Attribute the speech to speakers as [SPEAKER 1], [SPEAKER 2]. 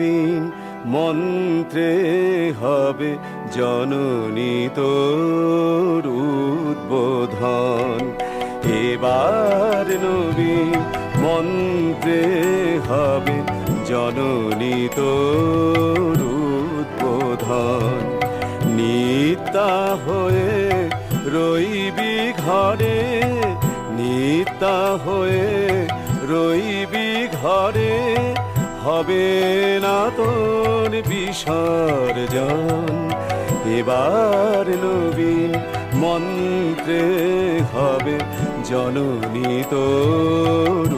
[SPEAKER 1] নবীন মন্ত্রে হবে জননী তোর উদ্বোধন। এবার নবীন মন্ত্রে হবে জননী তোর উদ্বোধন। নিত্যা হয়ে রইবি ঘরে, নিত্যা হয়ে রইবি ঘরে, হবে না তোর বিসর্জন। এবার নবীন মন্ত্রে হবে জননী তোর